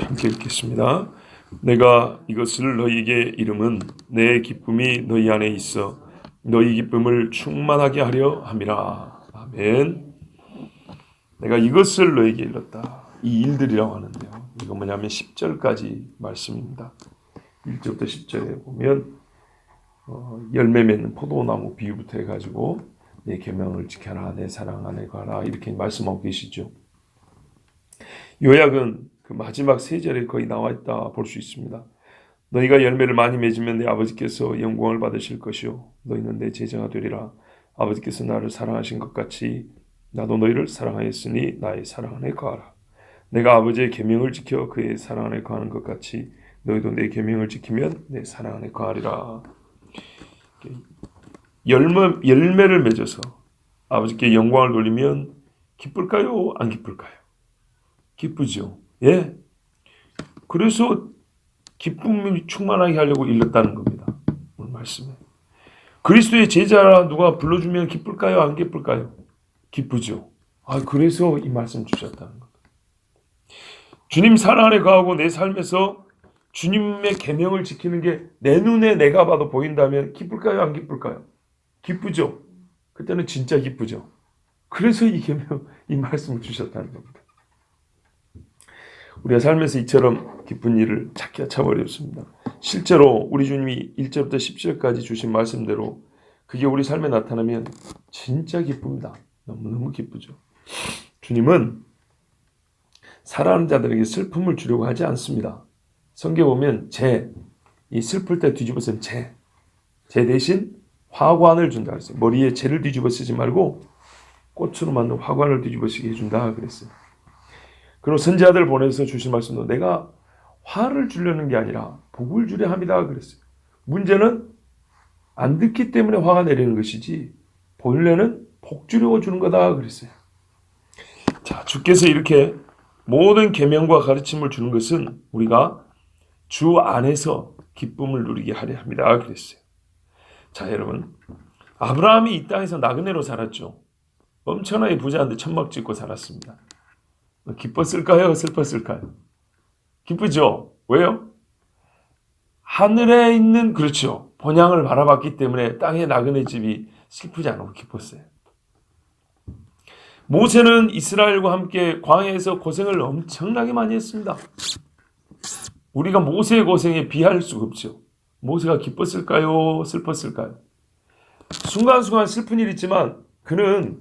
함께 읽겠습니다. 내가 이것을 너희에게 이름은 내 기쁨이 너희 안에 있어 너희 기쁨을 충만하게 하려 함이라. 아멘. 내가 이것을 너희에게 일렀다. 이 일들이라고 하는데요. 이거 뭐냐면 10절까지 말씀입니다. 1절부터 10절에 보면 열매 맺는 포도나무 비유부터 해가지고 내 계명을 지켜라, 내 사랑 안에 가라, 이렇게 말씀하고 계시죠. 요약은 그 마지막 세 절에 거의 나와 있다 볼 수 있습니다. 너희가 열매를 많이 맺으면 내 아버지께서 영광을 받으실 것이요 너희는 내 제자가 되리라. 아버지께서 나를 사랑하신 것 같이 나도 너희를 사랑하였으니 나의 사랑 안에 거하라. 내가 아버지의 계명을 지켜 그의 사랑 안에 거하는 것 같이 너희도 내 계명을 지키면 내 사랑 안에 거하리라. 열매를 맺어서 아버지께 영광을 돌리면 기쁠까요? 안 기쁠까요? 기쁘죠. 예. 그래서 기쁨이 충만하게 하려고 일렀다는 겁니다. 오늘 말씀에. 그리스도의 제자라 누가 불러주면 기쁠까요? 안 기쁠까요? 기쁘죠. 그래서 이 말씀 주셨다는 겁니다. 주님 사랑 안에 거하고 내 삶에서 주님의 계명을 지키는 게 내 눈에 내가 봐도 보인다면 기쁠까요? 안 기쁠까요? 기쁘죠. 그때는 진짜 기쁘죠. 그래서 이 계명, 이 말씀을 주셨다는 겁니다. 우리가 삶에서 이처럼 기쁜 일을 찾기가 참 어렵습니다. 실제로 우리 주님이 1절부터 10절까지 주신 말씀대로 그게 우리 삶에 나타나면 진짜 기쁩니다. 너무너무 기쁘죠. 주님은 사랑하는 자들에게 슬픔을 주려고 하지 않습니다. 성경에 보면 이 슬플 때 뒤집어 쓰면 재 대신 화관을 준다 그랬어요. 머리에 재를 뒤집어 쓰지 말고 꽃으로 만든 화관을 뒤집어 쓰게 해준다 그랬어요. 그리고 선지자들 보내서 주신 말씀도 내가 화를 주려는 게 아니라 복을 주려 합니다 그랬어요. 문제는 안 듣기 때문에 화가 내리는 것이지 본래는 복 주려고 주는 거다 그랬어요. 자, 주께서 이렇게 모든 계명과 가르침을 주는 것은 우리가 주 안에서 기쁨을 누리게 하려 합니다 그랬어요. 자, 여러분, 아브라함이 이 땅에서 나그네로 살았죠. 엄청나게 부자인데 천막 짓고 살았습니다. 기뻤을까요? 슬펐을까요? 기쁘죠? 왜요? 하늘에 있는, 그렇죠, 본향을 바라봤기 때문에 땅의 나그네 집이 슬프지 않고 기뻤어요. 모세는 이스라엘과 함께 광야에서 고생을 엄청나게 많이 했습니다. 우리가 모세의 고생에 비할 수가 없죠. 모세가 기뻤을까요? 슬펐을까요? 순간순간 슬픈 일이 있지만 그는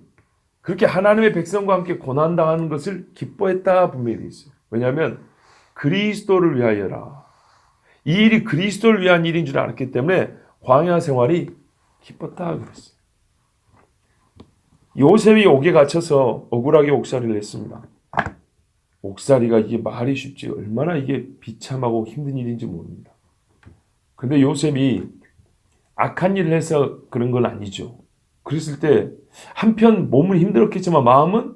그렇게 하나님의 백성과 함께 고난당하는 것을 기뻐했다 분명히 되어 있어요. 왜냐하면 그리스도를 위하여라. 이 일이 그리스도를 위한 일인 줄 알았기 때문에 광야 생활이 기뻤다 그랬어요. 요셉이 옥에 갇혀서 억울하게 옥살이를 했습니다. 옥살이가 이게 말이 쉽지 얼마나 이게 비참하고 힘든 일인지 모릅니다. 근데 요셉이 악한 일을 해서 그런 건 아니죠. 그랬을 때 한편 몸은 힘들었겠지만 마음은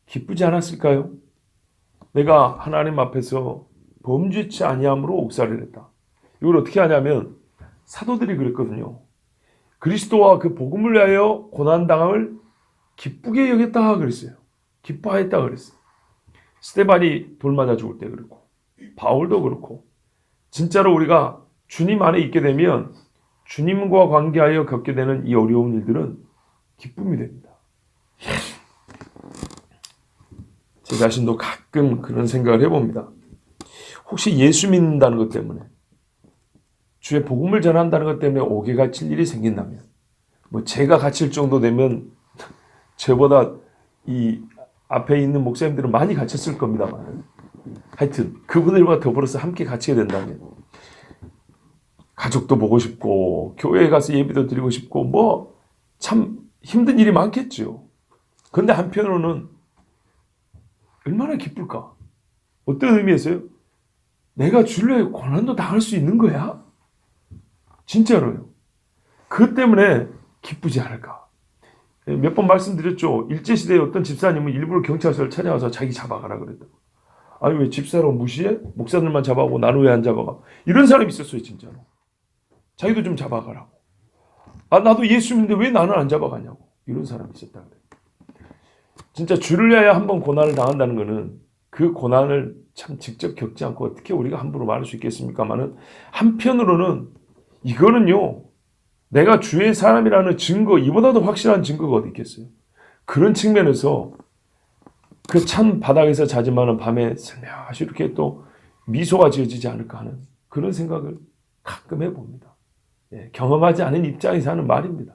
기쁘지 않았을까요? 내가 하나님 앞에서 범죄치 아니함으로 옥살이를 했다. 이걸 어떻게 하냐면 사도들이 그랬거든요. 그리스도와 그 복음을 위하여 고난당함을 기쁘게 여겼다 그랬어요. 기뻐했다 그랬어요. 스데반이 돌 맞아 죽을 때 그렇고 바울도 그렇고 진짜로 우리가 주님 안에 있게 되면 주님과 관계하여 겪게 되는 이 어려운 일들은 기쁨이 됩니다. 제 자신도 가끔 그런 생각을 해봅니다. 혹시 예수 믿는다는 것 때문에 주의 복음을 전한다는 것 때문에 옥에 갇힐 일이 생긴다면 제가 갇힐 정도 되면 저보다 이 앞에 있는 목사님들은 많이 갇혔을 겁니다만 하여튼 그분들과 더불어서 함께 갇히게 된다면 가족도 보고 싶고 교회에 가서 예배도 드리고 싶고 참 힘든 일이 많겠죠. 그런데 한편으로는 얼마나 기쁠까? 어떤 의미에서요? 내가 주님의 고난도 당할 수 있는 거야? 진짜로요. 그 때문에 기쁘지 않을까? 몇 번 말씀드렸죠. 일제시대에 어떤 집사님은 일부러 경찰서를 찾아와서 자기 잡아가라 그랬다고. 아니 왜 집사로 무시해? 목사들만 잡아가고 나는 왜 안 잡아가? 이런 사람이 있었어요 진짜로. 자기도 좀 잡아가라고. 나도 예수 믿는데 왜 나는 안 잡아가냐고. 이런 사람이 있었다 그래요. 진짜 주를 위하여 한번 고난을 당한다는 것은 그 고난을 참 직접 겪지 않고 어떻게 우리가 함부로 말할 수 있겠습니까마는, 한편으로는 이거는요, 내가 주의 사람이라는 증거, 이보다도 확실한 증거가 어디 있겠어요. 그런 측면에서 그 찬 바닥에서 자지만은 밤에 슬며시 이렇게 또 미소가 지어지지 않을까 하는 그런 생각을 가끔 해봅니다. 예, 경험하지 않은 입장에서 하는 말입니다.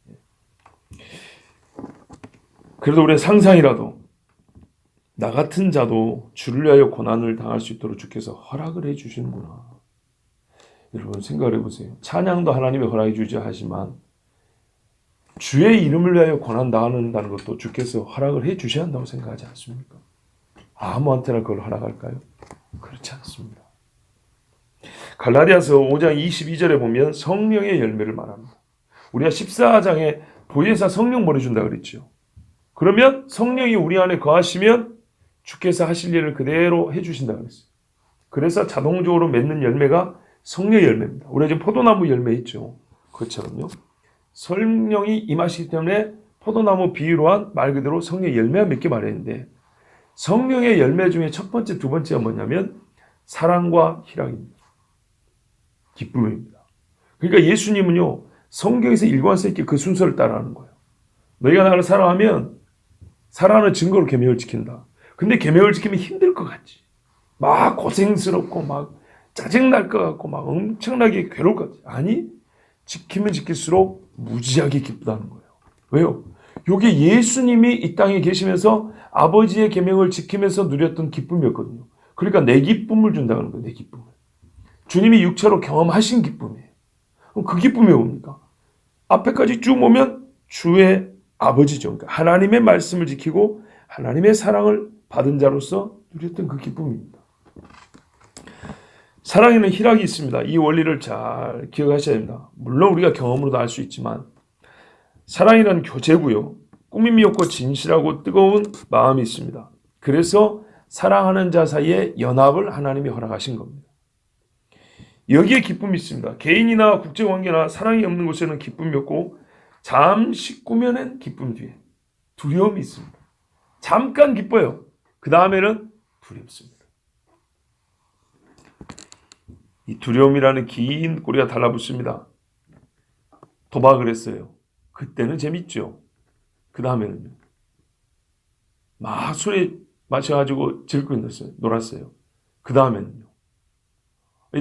예. 그래도 우리의 상상이라도 나 같은 자도 주를 위하여 고난을 당할 수 있도록 주께서 허락을 해주시는구나. 여러분 생각을 해보세요. 찬양도 하나님이 허락해 주지 하지만 주의 이름을 위하여 고난 당한다는 것도 주께서 허락을 해 주셔야 한다고 생각하지 않습니까? 아무한테나 그걸 허락할까요? 그렇지 않습니다. 갈라디아서 5장 22절에 보면 성령의 열매를 말합니다. 우리가 14장에 보혜사 성령 보내준다 그랬죠. 그러면 성령이 우리 안에 거하시면 주께서 하실 일을 그대로 해주신다 그랬어요. 그래서 자동적으로 맺는 열매가 성령의 열매입니다. 우리가 지금 포도나무 열매 있죠. 그것처럼요. 성령이 임하시기 때문에 포도나무 비유로 한 말 그대로 성령의 열매가 맺게 마련인데, 성령의 열매 중에 첫 번째, 두 번째가 뭐냐면 사랑과 희락입니다. 기쁨입니다. 그러니까 예수님은요, 성경에서 일관성 있게 그 순서를 따라하는 거예요. 너희가 나를 사랑하면 사랑하는 증거로 계명을 지킨다. 근데 계명을 지키면 힘들 것 같지. 막 고생스럽고 막 짜증날 것 같고 막 엄청나게 괴로울 것 같지. 아니, 지키면 지킬수록 무지하게 기쁘다는 거예요. 왜요? 이게 예수님이 이 땅에 계시면서 아버지의 계명을 지키면서 누렸던 기쁨이었거든요. 그러니까 내 기쁨을 준다는 거예요. 내 기쁨을. 주님이 육체로 경험하신 기쁨이에요. 그럼 그 기쁨이 뭡니까? 앞에까지 쭉 보면 주의 아버지죠. 그러니까 하나님의 말씀을 지키고 하나님의 사랑을 받은 자로서 누렸던 그 기쁨입니다. 사랑에는 희락이 있습니다. 이 원리를 잘 기억하셔야 됩니다. 물론 우리가 경험으로도 알 수 있지만 사랑이라는 교제고요. 꾸밈이 없고 진실하고 뜨거운 마음이 있습니다. 그래서 사랑하는 자 사이에 연합을 하나님이 허락하신 겁니다. 여기에 기쁨이 있습니다. 개인이나 국제관계나 사랑이 없는 곳에는 기쁨이 없고 잠시 꾸며낸 기쁨 뒤에 두려움이 있습니다. 잠깐 기뻐요. 그 다음에는 두렵습니다. 이 두려움이라는 긴 꼬리가 달라붙습니다. 도박을 했어요. 그때는 재밌죠. 그 다음에는요. 막 술에 마셔가지고 즐거워 놀았어요. 그 다음에는요.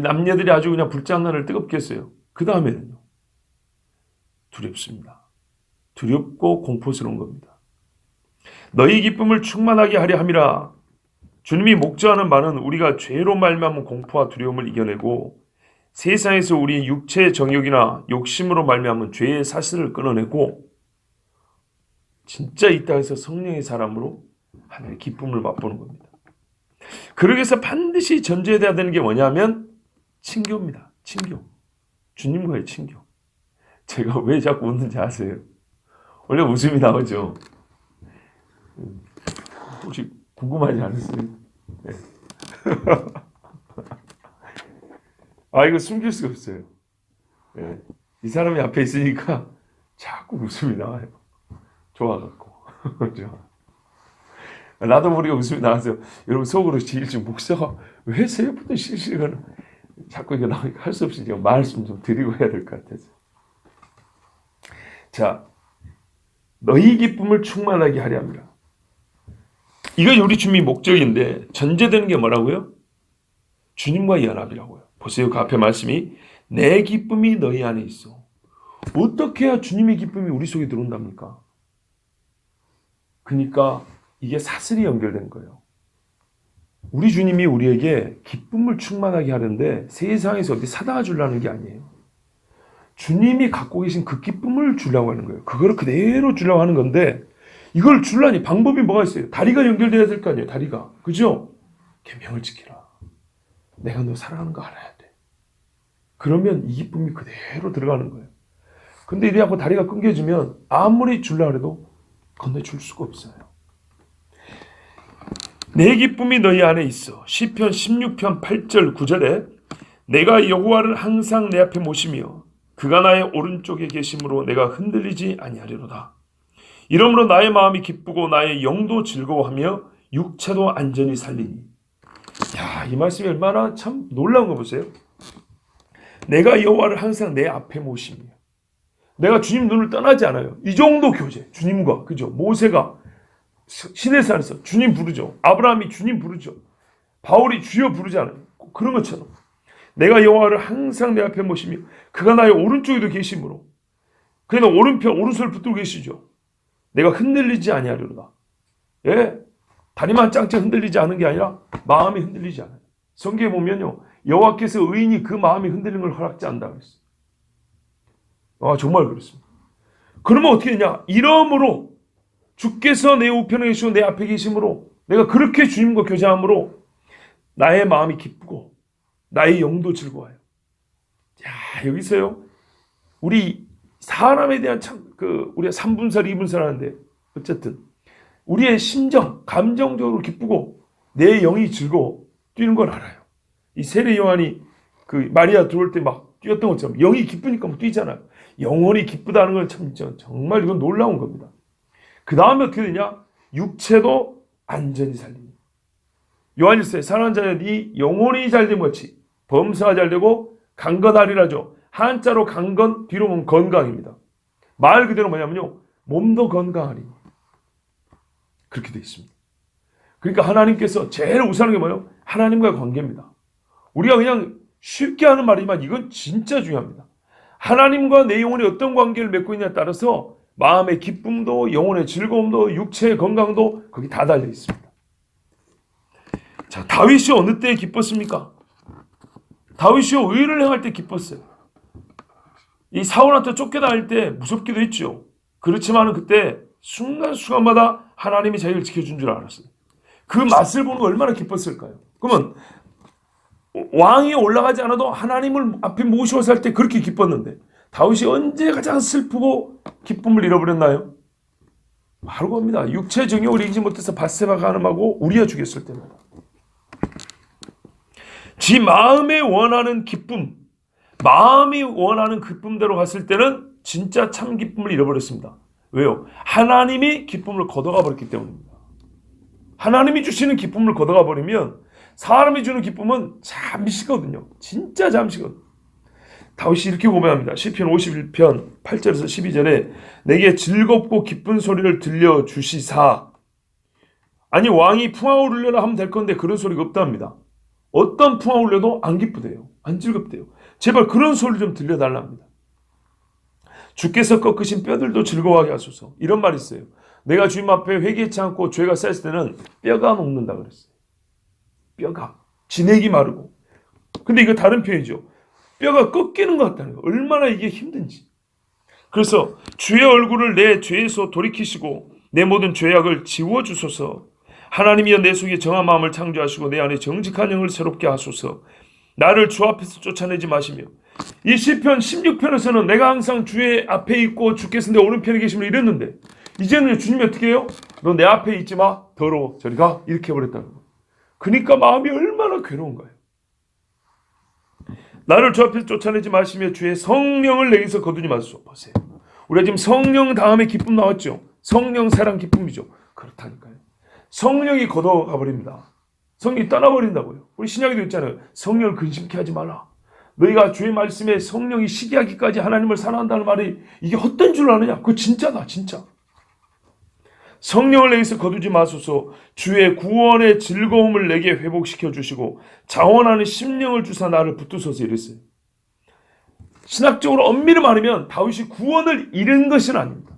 남녀들이 아주 그냥 불장난을 뜨겁게 했어요. 그 다음에는요. 두렵습니다. 두렵고 공포스러운 겁니다. 너희 기쁨을 충만하게 하려 함이라. 주님이 목자하는 바는 우리가 죄로 말미암은 공포와 두려움을 이겨내고 세상에서 우리 육체의 정욕이나 욕심으로 말미암은 죄의 사슬을 끊어내고 진짜 이 땅에서 성령의 사람으로 하나님의 기쁨을 맛보는 겁니다. 그러기 위해서 반드시 전제해야 되는 게 뭐냐면 친교입니다. 친교. 주님과의 친교. 제가 왜 자꾸 웃는지 아세요? 원래 웃음이 나오죠. 혹시 궁금하지 않으세요? 네. 아, 이거 숨길 수가 없어요. 네. 이 사람이 앞에 있으니까 자꾸 웃음이 나와요. 좋아갖고. 나도 모르게 웃음이 나와서 여러분 속으로 지금 목사가 왜 새벽부터 실시간을 자꾸 이거 나오니까 할 수 없이 제가 말씀 좀 드리고 해야 될 것 같아서. 자, 너희 기쁨을 충만하게 하려 합니다. 이거 우리 주님의 목적인데 전제되는 게 뭐라고요? 주님과의 연합이라고요. 보세요. 그 앞에 말씀이 내 기쁨이 너희 안에 있어. 어떻게 해야 주님의 기쁨이 우리 속에 들어온답니까? 그러니까 이게 사슬이 연결된 거예요. 우리 주님이 우리에게 기쁨을 충만하게 하는데 세상에서 어디 사다가 주려는 게 아니에요. 주님이 갖고 계신 그 기쁨을 주려고 하는 거예요. 그거를 그대로 주려고 하는 건데 이걸 주려니 방법이 뭐가 있어요? 다리가 연결돼야 될 거 아니에요. 다리가. 그죠? 계명을 지키라. 내가 너 사랑하는 거 알아야 돼. 그러면 이 기쁨이 그대로 들어가는 거예요. 근데 이래갖고 다리가 끊겨지면 아무리 주려고 해도 건네줄 수가 없어요. 내 기쁨이 너희 안에 있어. 시편 16편 8절 9절에 내가 여호와를 항상 내 앞에 모시며 그가 나의 오른쪽에 계심으로 내가 흔들리지 아니하리로다. 이러므로 나의 마음이 기쁘고 나의 영도 즐거워하며 육체도 안전히 살리니. 야, 이 말씀이 얼마나 참 놀라운 거 보세요. 내가 여호와를 항상 내 앞에 모시며 내가 주님 눈을 떠나지 않아요. 이 정도 교제, 주님과, 그죠? 모세가 시내산에서 주님 부르죠. 아브라함이 주님 부르죠. 바울이 주여 부르지 않아요. 그런 것처럼 내가 여호와를 항상 내 앞에 모시며 그가 나의 오른쪽에도 계심으로 그는 오른손을 붙들고 계시죠. 내가 흔들리지 아니하리로다. 예, 다리만 짱짱 흔들리지 않은 게 아니라 마음이 흔들리지 않아요. 성경에 보면요, 여호와께서 의인이 그 마음이 흔들리는 걸 허락지 않는다고 했어요. 아, 정말 그렇습니다. 그러면 어떻게 되냐? 이러므로 주께서 내 우편에 계시고 내 앞에 계심으로 내가 그렇게 주님과 교제함으로 나의 마음이 기쁘고 나의 영도 즐거워요. 야, 여기서요, 우리 사람에 대한 우리가 3분설, 2분설 하는데 어쨌든 우리의 심정, 감정적으로 기쁘고 내 영이 즐거워 뛰는 걸 알아요. 이 세례 요한이 그 마리아 들어올 때 막 뛰었던 것처럼 영이 기쁘니까 막 뛰잖아요. 영혼이 기쁘다는 건 참 정말 이건 놀라운 겁니다. 그 다음에 어떻게 되냐? 육체도 안전히 살리니. 요한일서에 사랑하는 자여 네 영혼이 잘됨 같이 범사가 잘되고 강건하리라죠. 한자로 강건, 뒤로 보면 건강입니다. 말 그대로 뭐냐면요, 몸도 건강하리. 그렇게 되어 있습니다. 그러니까 하나님께서 제일 우선한 게 뭐예요? 하나님과의 관계입니다. 우리가 그냥 쉽게 하는 말이지만 이건 진짜 중요합니다. 하나님과 내 영혼이 어떤 관계를 맺고 있냐에 따라서 마음의 기쁨도 영혼의 즐거움도 육체의 건강도 거기 다 달려 있습니다. 자, 다윗이 어느 때 기뻤습니까? 다윗이 의를 행할 때 기뻤어요. 이 사울한테 쫓겨다닐 때 무섭기도 했죠. 그렇지만 그때 순간순간마다 하나님이 자기를 지켜준 줄 알았어요. 그 맛을 보는 거 얼마나 기뻤을까요? 그러면 왕이 올라가지 않아도 하나님을 앞에 모셔서 할 때 그렇게 기뻤는데 다윗이 언제 가장 슬프고 기쁨을 잃어버렸나요? 바로 겁니다. 육체 정욕을 이기지 못해서 밧세바가 간음하고 우리아 죽였을 때입니다. 지 마음에 원하는 기쁨, 마음이 원하는 기쁨대로 갔을 때는 진짜 참 기쁨을 잃어버렸습니다. 왜요? 하나님이 기쁨을 걷어가 버렸기 때문입니다. 하나님이 주시는 기쁨을 걷어가 버리면 사람이 주는 기쁨은 잠시거든요. 진짜 잠시거든요. 다윗이 이렇게 고백합니다. 시편 51편 8절에서 12절에 내게 즐겁고 기쁜 소리를 들려주시사. 아니, 왕이 풍화를 울려라 하면 될 건데 그런 소리가 없답니다. 어떤 풍화 울려도 안 기쁘대요. 안 즐겁대요. 제발 그런 소리 좀 들려달랍니다. 주께서 꺾으신 뼈들도 즐거워하게 하소서. 이런 말이 있어요. 내가 주님 앞에 회개치 않고 죄가 쌓였을 때는 뼈가 녹는다 그랬어요. 뼈가. 진액이 마르고. 근데 이거 다른 표현이죠. 뼈가 꺾이는 것 같다는 거. 얼마나 이게 힘든지. 그래서 주의 얼굴을 내 죄에서 돌이키시고 내 모든 죄악을 지워주소서. 하나님이여 내 속에 정한 마음을 창조하시고 내 안에 정직한 영을 새롭게 하소서. 나를 주 앞에서 쫓아내지 마시며. 이 시편 16편에서는 내가 항상 주의 앞에 있고 주께서 내 오른편에 계시면 이랬는데 이제는 주님이 어떻게 해요? 너 내 앞에 있지 마. 더러워. 저리 가. 이렇게 해버렸다는 거예요. 그러니까 마음이 얼마나 괴로운 거예요. 나를 주 앞에서 쫓아내지 마시며 주의 성령을 내게서 거두지 마소서. 보세요. 우리가 지금 성령 다음에 기쁨 나왔죠. 성령 사랑 기쁨이죠. 그렇다니까요. 성령이 걷어가 버립니다. 성령이 떠나버린다고요. 우리 신약에도 있잖아요. 성령을 근심케 하지 말라. 너희가 주의 말씀에 성령이 시기하기까지 하나님을 사랑한다는 말이 이게 헛된 줄 아느냐? 그거 진짜다, 진짜. 성령을 내게서 거두지 마소서. 주의 구원의 즐거움을 내게 회복시켜 주시고 자원하는 심령을 주사 나를 붙드소서 이랬어요. 신학적으로 엄밀히 말하면 다윗이 구원을 잃은 것은 아닙니다.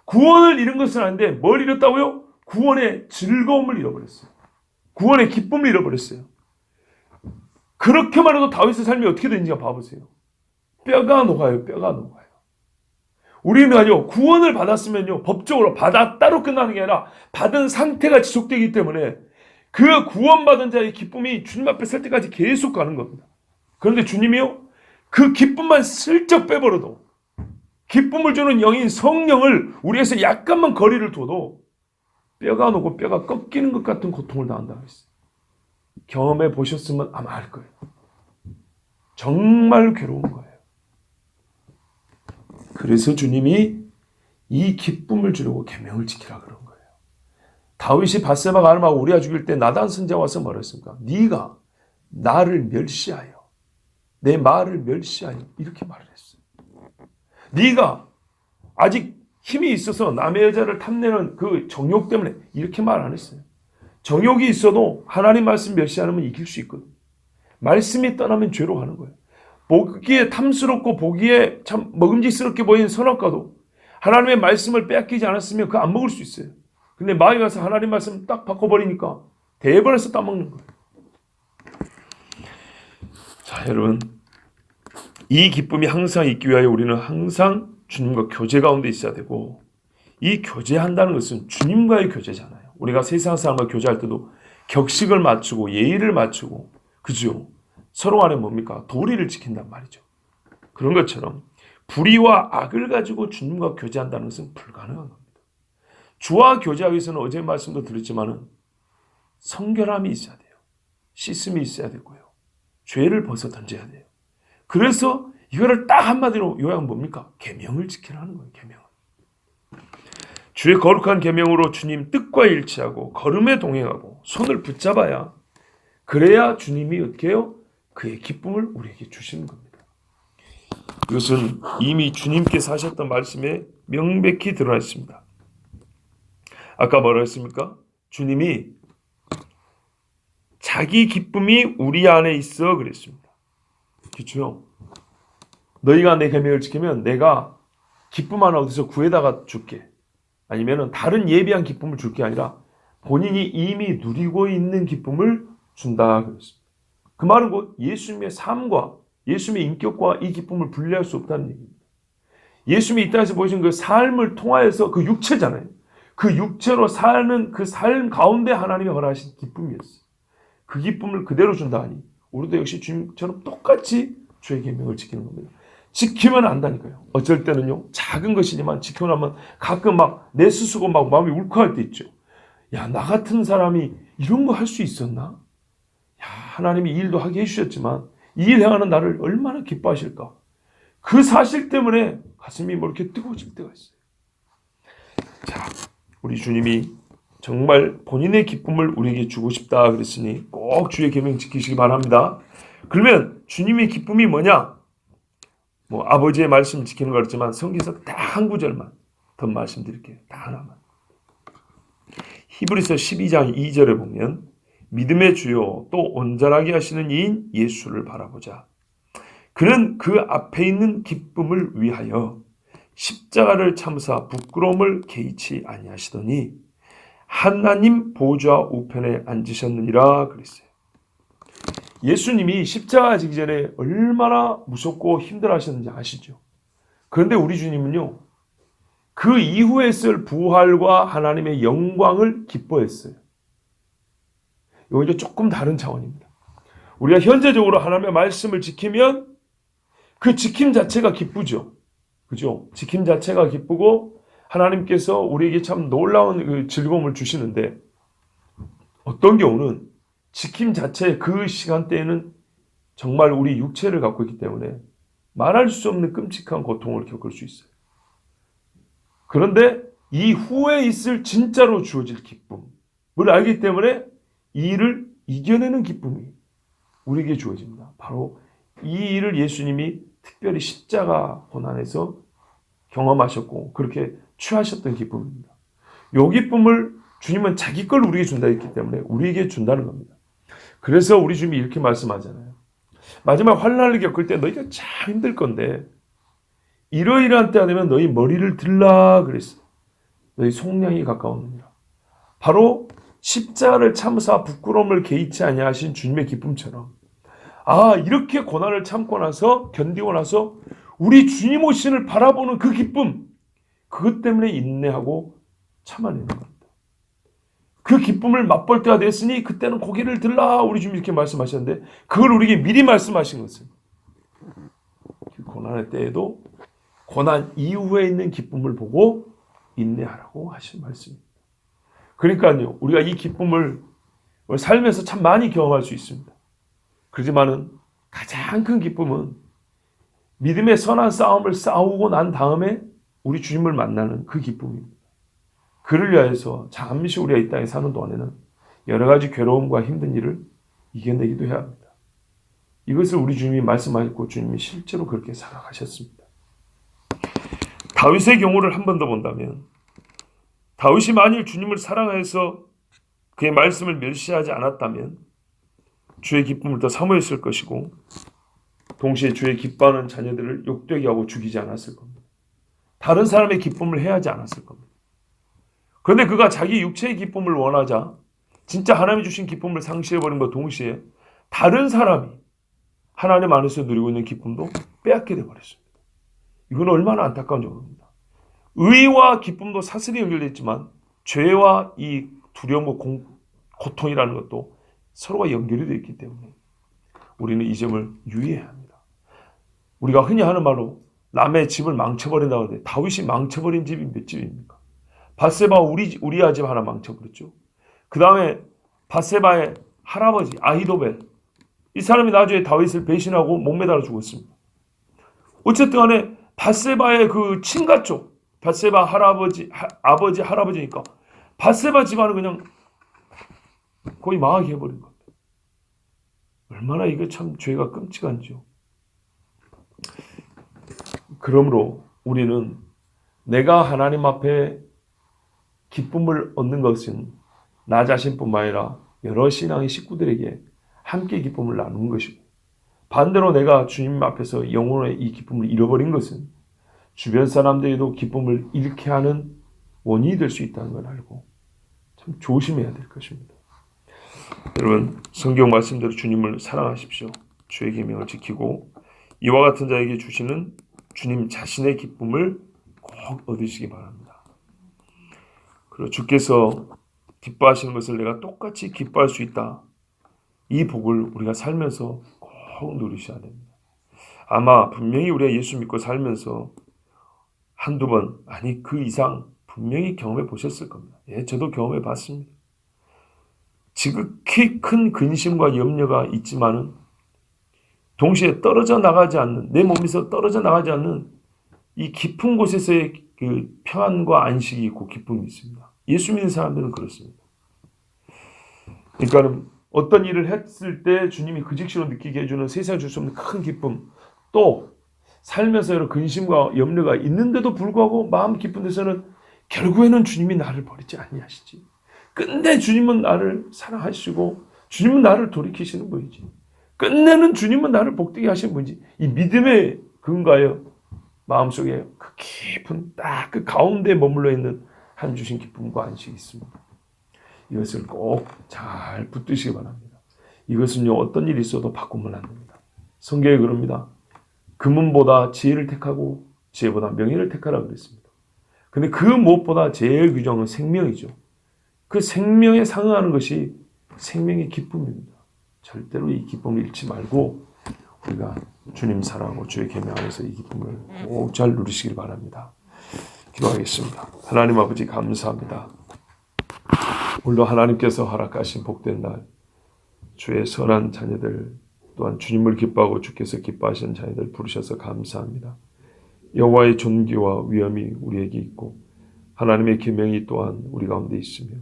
구원을 잃은 것은 아닌데 뭘 잃었다고요? 구원의 즐거움을 잃어버렸어요. 구원의 기쁨을 잃어버렸어요. 그렇게 말해도 다윗의 삶이 어떻게 되는지가 봐보세요. 뼈가 녹아요. 뼈가 녹아요. 우리는요, 구원을 받았으면요, 법적으로 받았다로 끝나는 게 아니라 받은 상태가 지속되기 때문에 그 구원받은 자의 기쁨이 주님 앞에 설 때까지 계속 가는 겁니다. 그런데 주님이요, 그 기쁨만 슬쩍 빼버려도 기쁨을 주는 영인 성령을 우리에서 약간만 거리를 둬도 뼈가 녹고 뼈가 꺾이는 것 같은 고통을 당한다고 했어요. 경험해 보셨으면 아마 알 거예요. 정말 괴로운 거예요. 그래서 주님이 이 기쁨을 주려고 계명을 지키라 그런 거예요. 다윗이 밧세바가 아름하고 우리아 죽일 때 나단 선지자 와서 뭐라 했습니까? 네가 나를 멸시하여 내 말을 멸시하여 이렇게 말을 했어요. 네가 아직 힘이 있어서 남의 여자를 탐내는 그 정욕 때문에 이렇게 말 안 했어요. 정욕이 있어도 하나님 말씀 멸시하면 이길 수 있거든요. 말씀이 떠나면 죄로 가는 거예요. 보기에 탐스럽고 보기에 참 먹음직스럽게 보이는 선악과도 하나님의 말씀을 빼앗기지 않았으면 그거 안 먹을 수 있어요. 근데 마음에 가서 하나님 말씀 딱 바꿔버리니까 대번에서 따먹는 거예요. 자, 여러분, 이 기쁨이 항상 있기 위하여 우리는 항상 주님과 교제 가운데 있어야 되고, 이 교제한다는 것은 주님과의 교제잖아요. 우리가 세상 사람과 교제할 때도 격식을 맞추고 예의를 맞추고, 그죠? 서로 간에 뭡니까? 도리를 지킨단 말이죠. 그런 것처럼 불의와 악을 가지고 주님과 교제한다는 것은 불가능한 겁니다. 주와 교제하기 위해서는 어제 말씀도 드렸지만은 성결함이 있어야 돼요. 씻음이 있어야 되고요. 죄를 벗어 던져야 돼요. 그래서 이거를 딱 한마디로 요약 뭡니까? 계명을 지키라는 거예요. 계명. 주의 거룩한 계명으로 주님 뜻과 일치하고 걸음에 동행하고 손을 붙잡아야, 그래야 주님이 어떻게 해요? 그의 기쁨을 우리에게 주시는 겁니다. 이것은 이미 주님께서 하셨던 말씀에 명백히 드러나 있습니다. 아까 뭐라 했습니까? 주님이 자기 기쁨이 우리 안에 있어 그랬습니다. 그렇죠? 너희가 내 계명을 지키면 내가 기쁨 하나 어디서 구해다가 줄게. 아니면 다른 예비한 기쁨을 줄 게 아니라 본인이 이미 누리고 있는 기쁨을 준다 그랬습니다. 그 말은 곧 예수님의 삶과 예수님의 인격과 이 기쁨을 분리할 수 없다는 얘기입니다. 예수님이 이 땅에서 보여준 그 삶을 통하여서 그 육체잖아요. 그 육체로 사는 그 삶 가운데 하나님이 허락하신 기쁨이었어요. 그 기쁨을 그대로 준다 하니 우리도 역시 주님처럼 똑같이 주의 계명을 지키는 겁니다. 지키면 안다니까요. 어쩔 때는요, 작은 것이지만 지키고 나면 가끔 막 내 스스로 막 마음이 울컥할 때 있죠. 야, 나 같은 사람이 이런 거 할 수 있었나? 야, 하나님이 이 일도 하게 해주셨지만 이 일 행하는 나를 얼마나 기뻐하실까? 그 사실 때문에 가슴이 뭐 이렇게 뜨거워질 때가 있어요. 자, 우리 주님이 정말 본인의 기쁨을 우리에게 주고 싶다 그랬으니 꼭 주의 계명 지키시기 바랍니다. 그러면 주님의 기쁨이 뭐냐? 뭐 아버지의 말씀 지키는 거 그렇지만 성경에서 딱 한 구절만 더 말씀드릴게요. 딱 하나만. 히브리서 12장 2절에 보면 믿음의 주요 또 온전하게 하시는 이인 예수를 바라보자. 그는 그 앞에 있는 기쁨을 위하여 십자가를 참사 부끄러움을 개의치 아니하시더니 하나님 보좌 우편에 앉으셨느니라 그랬어요. 예수님이 십자가 지기 전에 얼마나 무섭고 힘들어하셨는지 아시죠? 그런데 우리 주님은요, 그 이후에 있을 부활과 하나님의 영광을 기뻐했어요. 이거 이제 조금 다른 차원입니다. 우리가 현재적으로 하나님의 말씀을 지키면 그 지킴 자체가 기쁘죠. 그죠? 지킴 자체가 기쁘고 하나님께서 우리에게 참 놀라운 그 즐거움을 주시는데, 어떤 경우는 지킴 자체 그 시간대에는 정말 우리 육체를 갖고 있기 때문에 말할 수 없는 끔찍한 고통을 겪을 수 있어요. 그런데 이 후에 있을 진짜로 주어질 기쁨을 알기 때문에 이 일을 이겨내는 기쁨이 우리에게 주어집니다. 바로 이 일을 예수님이 특별히 십자가 고난에서 경험하셨고 그렇게 취하셨던 기쁨입니다. 이 기쁨을 주님은 자기 걸 우리에게 준다 했기 때문에 우리에게 준다는 겁니다. 그래서 우리 주님이 이렇게 말씀하잖아요. 마지막 환난을 겪을 때 너희가 참 힘들 건데 이러이러한 때가 되면 너희 머리를 들라 그랬어요. 너희 속량이 가까우느니라. 바로 십자가를 참사 부끄러움을 개의치 아니하신 주님의 기쁨처럼, 아, 이렇게 고난을 참고 나서 견디고 나서 우리 주님 오신을 바라보는 그 기쁨, 그것 때문에 인내하고 참아내는 겁니다. 그 기쁨을 맛볼 때가 됐으니 그때는 고개를 들라 우리 주님이 이렇게 말씀하셨는데, 그걸 우리에게 미리 말씀하신 것은 그 고난의 때에도 고난 이후에 있는 기쁨을 보고 인내하라고 하신 말씀입니다. 그러니까요, 우리가 이 기쁨을 살면서 참 많이 경험할 수 있습니다. 그렇지만은 가장 큰 기쁨은 믿음의 선한 싸움을 싸우고 난 다음에 우리 주님을 만나는 그 기쁨입니다. 그를 위하여서 잠시 우리가 이 땅에 사는 동안에는 여러 가지 괴로움과 힘든 일을 이겨내기도 해야 합니다. 이것을 우리 주님이 말씀하셨고 주님이 실제로 그렇게 살아가셨습니다. 다윗의 경우를 한 번 더 본다면 다윗이 만일 주님을 사랑하여서 그의 말씀을 멸시하지 않았다면 주의 기쁨을 더 사모했을 것이고 동시에 주의 기뻐하는 자녀들을 욕되게 하고 죽이지 않았을 겁니다. 다른 사람의 기쁨을 해하지 않았을 겁니다. 그런데 그가 자기 육체의 기쁨을 원하자 진짜 하나님이 주신 기쁨을 상실해버린 것 동시에 다른 사람이 하나님 안에서 누리고 있는 기쁨도 빼앗게 되어버렸습니다. 이건 얼마나 안타까운 점입니다. 의와 기쁨도 사슬이 연결되어 있지만 죄와 이 두려움과 고통이라는 것도 서로가 연결이 되어 있기 때문에 우리는 이 점을 유의해야 합니다. 우리가 흔히 하는 말로 남의 집을 망쳐버린다고 하는데 다윗이 망쳐버린 집이 몇 집입니까? 밧세바 우리아 집 하나 망쳐버렸죠. 그 다음에 밧세바의 할아버지 아히도벨, 이 사람이 나중에 다윗을 배신하고 목매달아 죽었습니다. 어쨌든 간에 밧세바의 그 친가 쪽, 밧세바 아버지 할아버지니까 밧세바 집안은 그냥 거의 망하게 해버린 겁니다. 얼마나 이거 참 죄가 끔찍한지요. 그러므로 우리는 내가 하나님 앞에 기쁨을 얻는 것은 나 자신뿐만 아니라 여러 신앙의 식구들에게 함께 기쁨을 나누는 것이고, 반대로 내가 주님 앞에서 영혼의 이 기쁨을 잃어버린 것은 주변 사람들에게도 기쁨을 잃게 하는 원인이 될 수 있다는 걸 알고 참 조심해야 될 것입니다. 여러분, 성경 말씀대로 주님을 사랑하십시오. 주의 계명을 지키고 이와 같은 자에게 주시는 주님 자신의 기쁨을 꼭 얻으시기 바랍니다. 그리고 주께서 기뻐하시는 것을 내가 똑같이 기뻐할 수 있다. 이 복을 우리가 살면서 꼭 누리셔야 됩니다. 아마 분명히 우리가 예수 믿고 살면서 한두 번, 아니 그 이상 분명히 경험해 보셨을 겁니다. 예, 저도 경험해 봤습니다. 지극히 큰 근심과 염려가 있지만은 동시에 떨어져 나가지 않는, 내 몸에서 떨어져 나가지 않는 이 깊은 곳에서의 그 평안과 안식이 있고 기쁨이 있습니다. 예수 믿는 사람들은 그렇습니다. 그러니까 어떤 일을 했을 때 주님이 그 즉시로 느끼게 해주는 세상에 줄 수 없는 큰 기쁨, 또 살면서 여러 근심과 염려가 있는데도 불구하고 마음 깊은 데서는 결국에는 주님이 나를 버리지 아니하시지. 끝내 주님은 나를 사랑하시고 주님은 나를 돌이키시는 분이지. 끝내는 주님은 나를 복되게 하시는 분이지. 이 믿음의 근거예요. 마음속에 그 깊은 딱 그 가운데 머물러 있는 한 주신 기쁨과 안식이 있습니다. 이것을 꼭 잘 붙드시기 바랍니다. 이것은요, 어떤 일이 있어도 바꾸면 안 됩니다. 성경에 그럽니다. 금은보다 지혜를 택하고 지혜보다 명예를 택하라 그랬습니다. 근데 그 무엇보다 제일 귀중한 생명이죠. 그 생명에 상응하는 것이 생명의 기쁨입니다. 절대로 이 기쁨을 잃지 말고 우리가 주님 사랑하고 주의 계명 안에서 이 기쁨을 꼭 잘 누리시길 바랍니다. 기도하겠습니다. 하나님 아버지 감사합니다. 오늘도 하나님께서 허락하신 복된 날, 주의 선한 자녀들, 또한 주님을 기뻐하고 주께서 기뻐하시는 자녀들 부르셔서 감사합니다. 여호와의 존귀와 위엄이 우리에게 있고 하나님의 계명이 또한 우리 가운데 있으며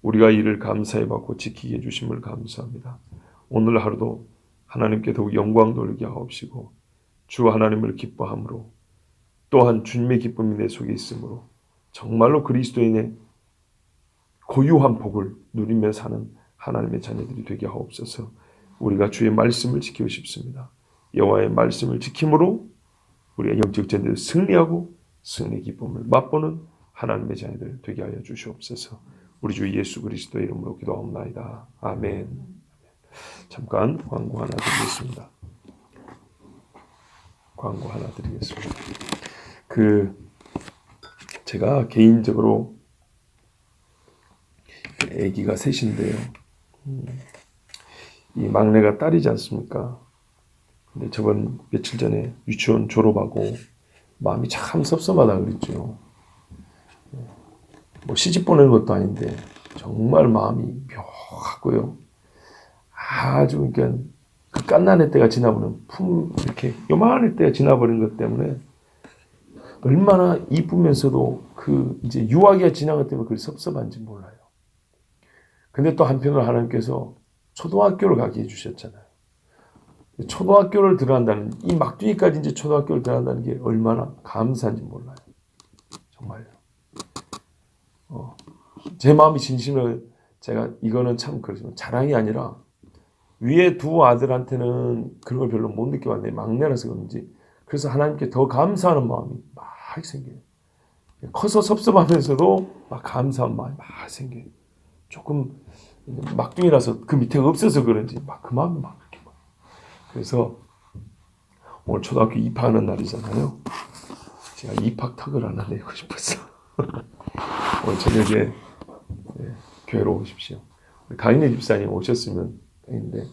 우리가 이를 감사히 받고 지키게 해주심을 감사합니다. 오늘 하루도 하나님께 더욱 영광 돌리게 하옵시고 주 하나님을 기뻐함으로 또한 주님의 기쁨이 내 속에 있으므로 정말로 그리스도인의 고유한 복을 누리며 사는 하나님의 자녀들이 되게 하옵소서. 우리가 주의 말씀을 지키고 싶습니다. 여호와의 말씀을 지킴으로 우리가 영적 전쟁에 승리하고 승리의 기쁨을 맛보는 하나님의 자녀들 되게 하여 주시옵소서. 우리 주 예수 그리스도의 이름으로 기도하옵나이다. 아멘. 잠깐 광고 하나 드리겠습니다. 광고 하나 드리겠습니다. 제가 개인적으로 아기가 셋인데요. 이 막내가 딸이지 않습니까? 근데 저번 며칠 전에 유치원 졸업하고 마음이 참 섭섭하다 그랬죠. 뭐 시집 보내는 것도 아닌데 정말 마음이 묘하고요. 아주 그러니까 그 갓난의 때가 지나버린 이렇게 요만할 때가 지나버린 것 때문에 얼마나 이쁘면서도 그 이제 유아기가 지난 것 때문에 그게 섭섭한지 몰라요. 근데 또 한편으로 하나님께서 초등학교를 가게 해주셨잖아요. 초등학교를 들어간다는, 이 막둥이까지 이제 초등학교를 들어간다는 게 얼마나 감사한지 몰라요. 정말요. 제 마음이 진심으로, 제가 이거는 참 그렇지만 자랑이 아니라 위에 두 아들한테는 그런 걸 별로 못 느껴봤는데 막내라서 그런지, 그래서 하나님께 더 감사하는 마음이 막 생겨요. 커서 섭섭하면서도 막 감사한 마음이 막 생겨요. 조금 막둥이라서 그 밑에 없어서 그런지 막 그 마음이 막 이렇게 막. 그래서 오늘 초등학교 입학하는 날이잖아요. 제가 입학턱을 하나 내고 싶었어. 오늘 저녁에 교회로 오십시오. 강인혜 집사님 오셨으면 했는데,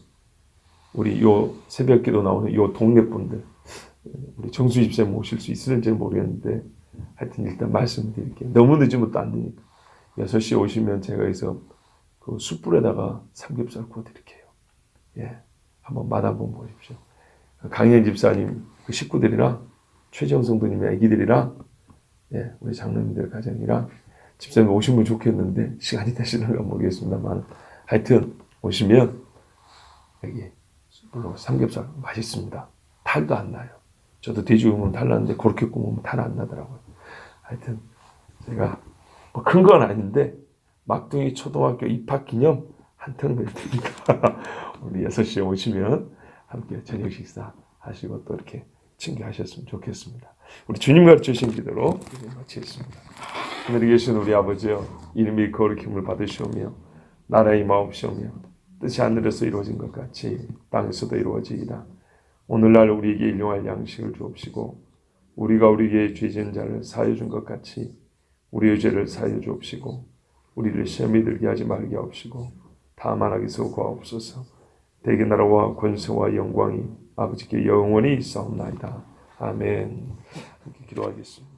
우리 요 새벽기도 나오는 요 동네 분들, 우리 정수 집사님 오실 수 있을지 모르겠는데, 하여튼 일단 말씀드릴게요. 너무 늦으면 또 안 되니까. 6시에 오시면 제가 여기서 그 숯불에다가 삼겹살 구워드릴게요. 예, 한번 맛 한번 보십시오. 강인혜 집사님 그 식구들이랑 최정 성도님의 아기들이랑, 예, 우리 장로님들 가정이랑 집사님 오시면 좋겠는데 시간이 되시는가 모르겠습니다만, 하여튼 오시면 여기 물론 삼겹살 맛있습니다. 탈도 안 나요. 저도 돼지 구우면 탈 나는데 그렇게 구우면 탈 안 나더라고요. 하여튼 제가 뭐 큰 건 아닌데 막둥이 초등학교 입학 기념 한턱 낼 테니까 우리 6시에 오시면 함께 저녁 식사 하시고 또 이렇게 친교하셨으면 좋겠습니다. 우리 주님 가르치신 기도로 마치겠습니다. 하늘에 계신 우리 아버지여, 이름이 거룩힘을 받으시오며 나라의 마옵시오며 뜻이 하늘에서 이루어진 것 같이 땅에서도 이루어지이다. 오늘날 우리에게 일용할 양식을 주옵시고 우리가 우리에게 죄진 자를 사하여 준 것 같이 우리의 죄를 사하여 주옵시고 우리를 시험에 들게 하지 말게 하옵시고 다만 악에서 구하옵소서. 대개 나라와 권세와 영광이 아버지께 영원히 있사옵나이다. 아멘. 이렇게 기도하겠습니다.